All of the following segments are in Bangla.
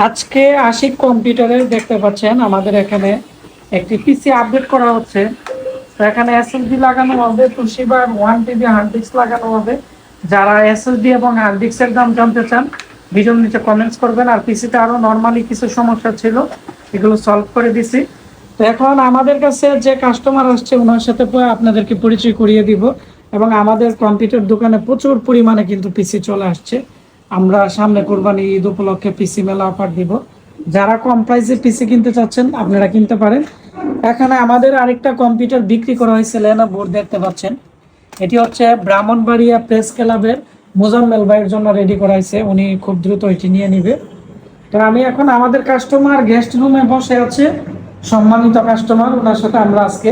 আজকে আশিক কম্পিউটারে দেখতে পাচ্ছেন আমাদের এখানে একটি পিসি আপডেট করা হচ্ছে। তো এখানে এসএসডি লাগানো হবে, তুশিবা 1 TB হার্ড ডিস্ক লাগানো হবে। যারা এসএসডি এবং হার্ড ডিস্কের দাম জানতে চান ভিডিওর নিচে কমেন্টস করবেন। আর পিসিতে আরো নর্মালি কিছু সমস্যা ছিল, এগুলো সলভ করে দিছি। তো এখন আমাদের কাছে যে কাস্টমার আসছে ওনার সাথে আপনাদেরকে পরিচয় করিয়ে দিব। এবং আমাদের কম্পিউটার দোকানে প্রচুর পরিমাণে কিন্তু পিসি চলে আসছে। আমরা সামনে কোরবানি ঈদ উপলক্ষে পিসি মেলা অফার দিব। যারা কম প্রাইসে পিসি কিনতে চাচ্ছেন আপনারা কিনতে পারেন। এখানে আমাদের আরেকটা কম্পিউটার বিক্রি করা হয়েছে, বোর্ড দেখতে পাচ্ছেন। এটি হচ্ছে ব্রাহ্মণবাড়িয়া প্রেস ক্লাবের মোজাম্মেল ভাইয়ের জন্য রেডি করা হয়েছে, উনি খুব দ্রুত এটি নিয়ে নিবে। তো আমি এখন আমাদের কাস্টমার গেস্ট রুমে বসে আছে, সম্মানিত কাস্টমার, ওনার সাথে আমরা আজকে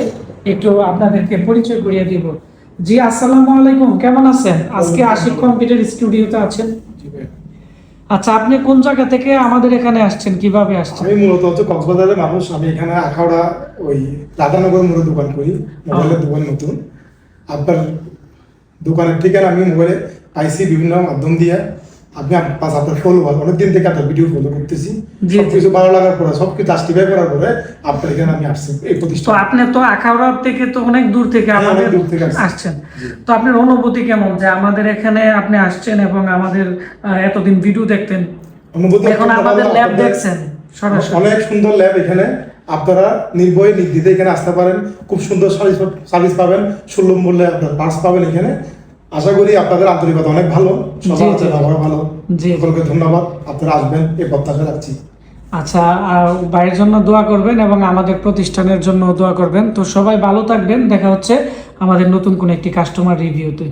একটু আপনাদেরকে পরিচয় করিয়ে দিব। জি আসসালামু আলাইকুম, কেমন আছেন? আজকে আশিক কম্পিউটার স্টুডিওতে আছেন। আচ্ছা, আপনি কোন জায়গা থেকে আমাদের এখানে আসছেন, কিভাবে আসছেন? আমি মূলত হচ্ছে কক্সবাজারের মানুষ। আমি এখানে আখাউড়া ওই রাধানগর মোড়ে দোকান করি, মোবাইলের দোকান নতুন। আপনার দোকানের ঠিকানা আমি মোবাইলে পাইছি বিভিন্ন মাধ্যম দিয়ে। আপনি আপনার ফলোয়ার অনেকদিন থেকে আপনার ভিডিও ফলো করতেছি, সবকিছু ভালো লাগার পরে সবকিছু জাস্টিফাই করার পরে আপনার এখানে আমি আসছি এই প্রতিষ্ঠান। তো আপনি তো আখাউড়া থেকে তো অনেক দূর থেকে আমাদের আসছেন, তো আপনার অনুভূতি কেমন যে আমাদের এখানে আপনি আসছেন এবং আমাদের এতদিন ভিডিও দেখতেন, অনুভূতি এখন আমাদের ল্যাব দেখছেন সরাসরি? অনেক সুন্দর ল্যাব এখানে। আপনারা নির্ভয়ে নির্দ্বিধায় এখানে আসতে পারেন, খুব সুন্দর সার্ভিস পাবেন, সুলভ মূল্যে আপনার পার্টস পাবেন এখানে। আশা করি আপনাদের আন্তরিকতা অনেক ভালো, সবার ভালো। সকলকে ধন্যবাদ, আপনারা আসবেন এই প্রত্যাশা রাখছি। আচ্ছা, ভাইয়ের জন্য দোয়া করবেন এবং আমাদের প্রতিষ্ঠানের জন্য দোয়া করবেন। তো সবাই ভালো থাকবেন, দেখা হচ্ছে আমাদের নতুন কোন একটি কাস্টমার রিভিউতে।